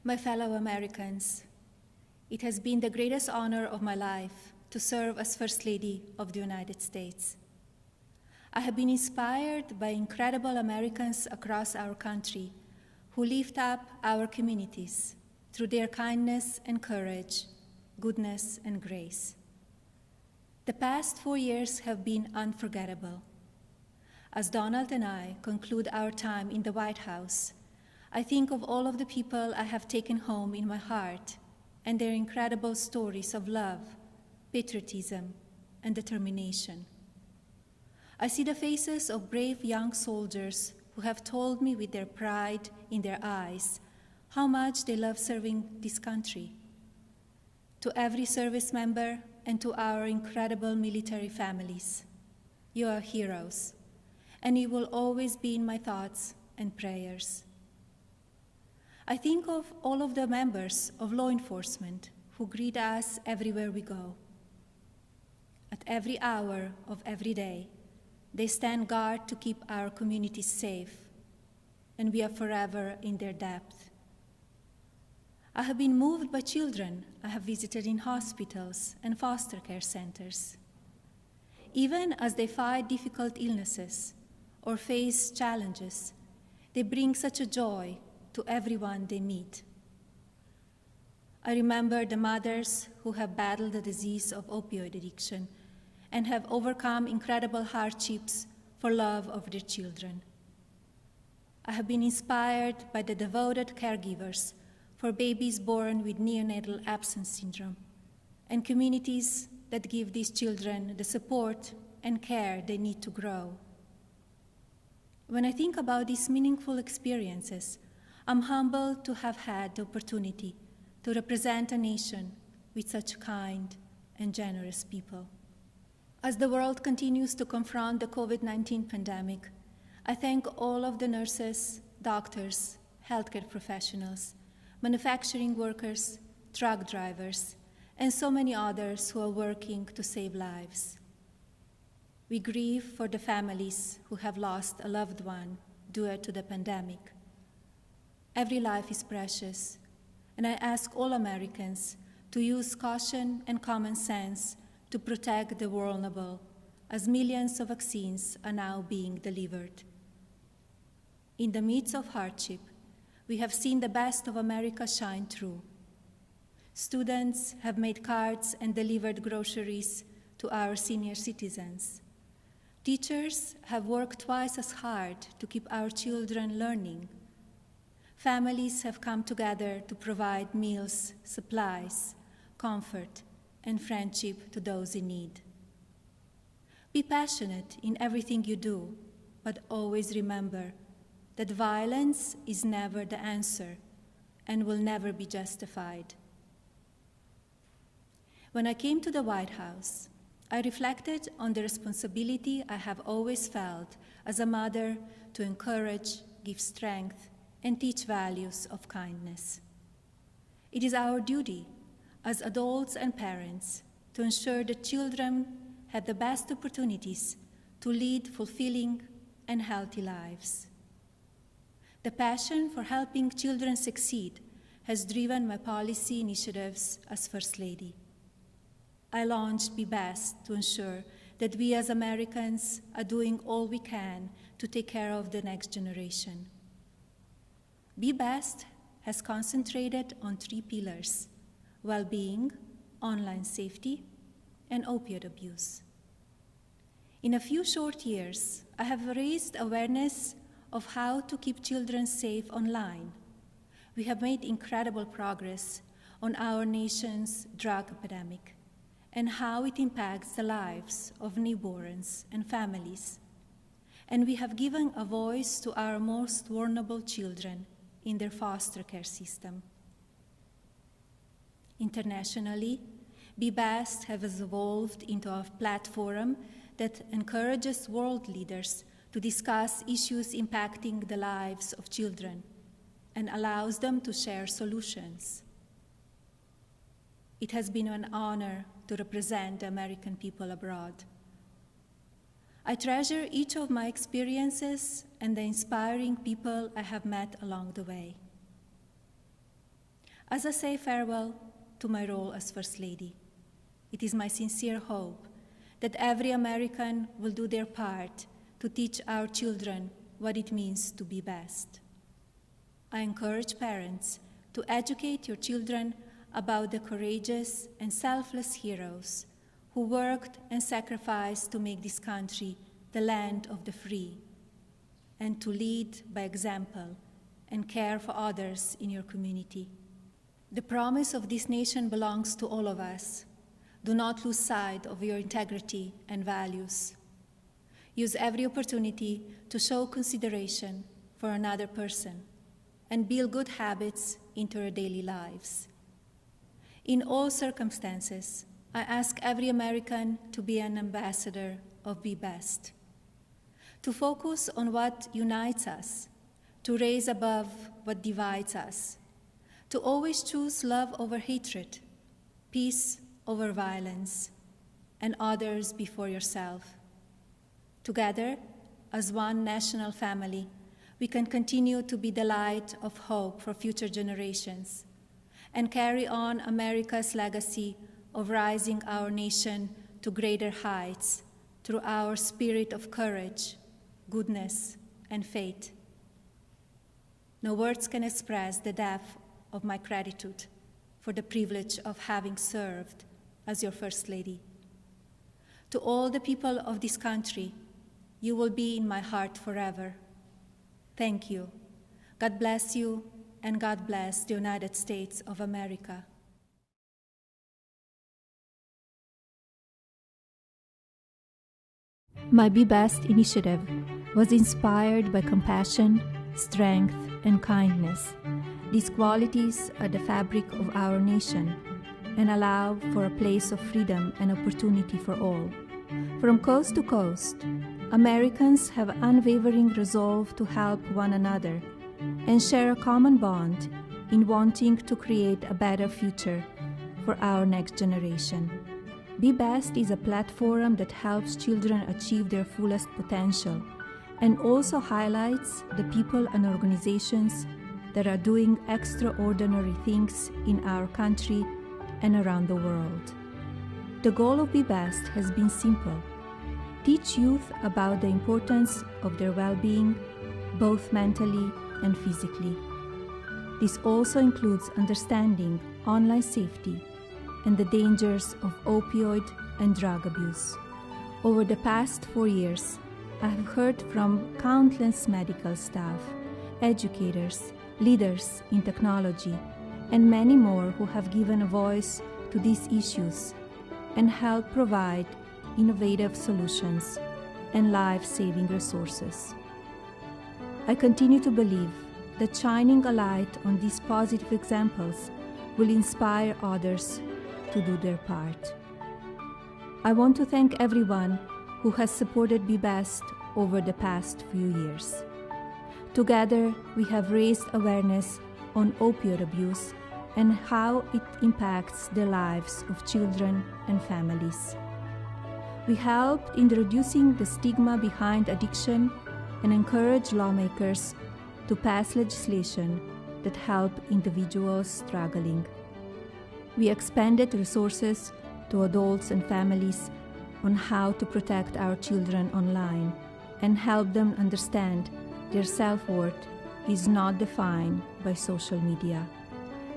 My fellow Americans, it has been the greatest honor of my life to serve as First Lady of the United States. I have been inspired by incredible Americans across our country who lift up our communities through their kindness and courage, goodness and grace. The past 4 years have been unforgettable. As Donald and I conclude our time in the White House, I think of all of the people I have taken home in my heart and their incredible stories of love, patriotism, and determination. I see the faces of brave young soldiers who have told me with their pride in their eyes how much they love serving this country. To every service member and to our incredible military families, you are heroes, and you will always be in my thoughts and prayers. I think of all of the members of law enforcement who greet us everywhere we go. At every hour of every day, they stand guard to keep our communities safe, and we are forever in their debt. I have been moved by children I have visited in hospitals and foster care centers. Even as they fight difficult illnesses or face challenges, they bring such a joy to everyone they meet. I remember the mothers who have battled the disease of opioid addiction and have overcome incredible hardships for love of their children. I have been inspired by the devoted caregivers for babies born with neonatal absence syndrome and communities that give these children the support and care they need to grow. When I think about these meaningful experiences, I'm humbled to have had the opportunity to represent a nation with such kind and generous people. As the world continues to confront the COVID-19 pandemic, I thank all of the nurses, doctors, healthcare professionals, manufacturing workers, truck drivers, and so many others who are working to save lives. We grieve for the families who have lost a loved one due to the pandemic. Every life is precious, and I ask all Americans to use caution and common sense to protect the vulnerable, as millions of vaccines are now being delivered. In the midst of hardship, we have seen the best of America shine through. Students have made cards and delivered groceries to our senior citizens. Teachers have worked twice as hard to keep our children learning. Families have come together to provide meals, supplies, comfort, and friendship to those in need. Be passionate in everything you do, but always remember that violence is never the answer and will never be justified. When I came to the White House, I reflected on the responsibility I have always felt as a mother to encourage, give strength, and teach values of kindness. It is our duty as adults and parents to ensure that children have the best opportunities to lead fulfilling and healthy lives. The passion for helping children succeed has driven my policy initiatives as First Lady. I launched Be Best to ensure that we as Americans are doing all we can to take care of the next generation. Be Best has concentrated on 3 pillars: well-being, online safety, and opioid abuse. In a few short years, I have raised awareness of how to keep children safe online. We have made incredible progress on our nation's drug epidemic and how it impacts the lives of newborns and families. And we have given a voice to our most vulnerable children in their foster care system. Internationally, Be Best has evolved into a platform that encourages world leaders to discuss issues impacting the lives of children and allows them to share solutions. It has been an honor to represent the American people abroad. I treasure each of my experiences and the inspiring people I have met along the way. As I say farewell to my role as First Lady, it is my sincere hope that every American will do their part to teach our children what it means to be best. I encourage parents to educate your children about the courageous and selfless heroes who worked and sacrificed to make this country the land of the free, and to lead by example and care for others in your community. The promise of this nation belongs to all of us. Do not lose sight of your integrity and values. Use every opportunity to show consideration for another person and build good habits into your daily lives. In all circumstances, I ask every American to be an ambassador of Be Best, to focus on what unites us, to raise above what divides us, to always choose love over hatred, peace over violence, and others before yourself. Together, as one national family, we can continue to be the light of hope for future generations and carry on America's legacy of rising our nation to greater heights through our spirit of courage, goodness, and faith. No words can express the depth of my gratitude for the privilege of having served as your First Lady. To all the people of this country, you will be in my heart forever. Thank you. God bless you, and God bless the United States of America. My Be Best initiative was inspired by compassion, strength, and kindness. These qualities are the fabric of our nation and allow for a place of freedom and opportunity for all. From coast to coast, Americans have unwavering resolve to help one another and share a common bond in wanting to create a better future for our next generation. Be Best is a platform that helps children achieve their fullest potential and also highlights the people and organizations that are doing extraordinary things in our country and around the world. The goal of Be Best has been simple: teach youth about the importance of their well-being, both mentally and physically. This also includes understanding online safety and the dangers of opioid and drug abuse. Over the past 4 years, I have heard from countless medical staff, educators, leaders in technology, and many more who have given a voice to these issues and helped provide innovative solutions and life-saving resources. I continue to believe that shining a light on these positive examples will inspire others to do their part. I want to thank everyone who has supported Be Best over the past few years. Together, we have raised awareness on opioid abuse and how it impacts the lives of children and families. We helped in reducing the stigma behind addiction and encourage lawmakers to pass legislation that help individuals struggling. We expanded resources to adults and families on how to protect our children online and help them understand their self-worth is not defined by social media.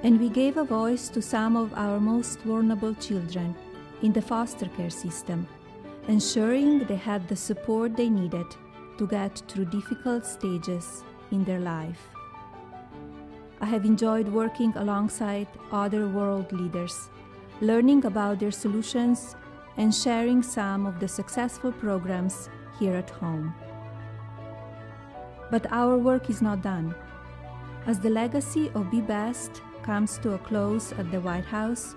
And we gave a voice to some of our most vulnerable children in the foster care system, ensuring they had the support they needed to get through difficult stages in their life. I have enjoyed working alongside other world leaders, learning about their solutions and sharing some of the successful programs here at home. But our work is not done. As the legacy of Be Best comes to a close at the White House,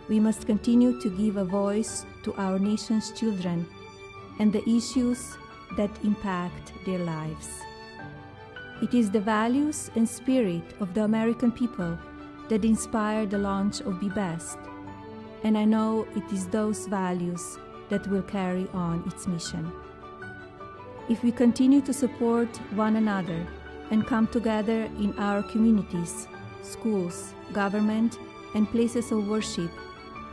we must continue to give a voice to our nation's children and the issues that impact their lives. It is the values and spirit of the American people that inspired the launch of Be Best, and I know it is those values that will carry on its mission. If we continue to support one another and come together in our communities, schools, government, and places of worship,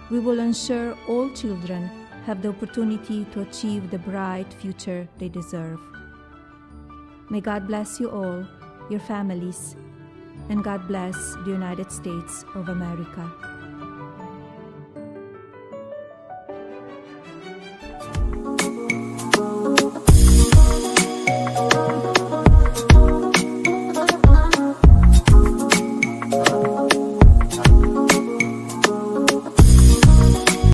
we will ensure all children have the opportunity to achieve the bright future they deserve. May God bless you all, your families, and God bless the United States of America.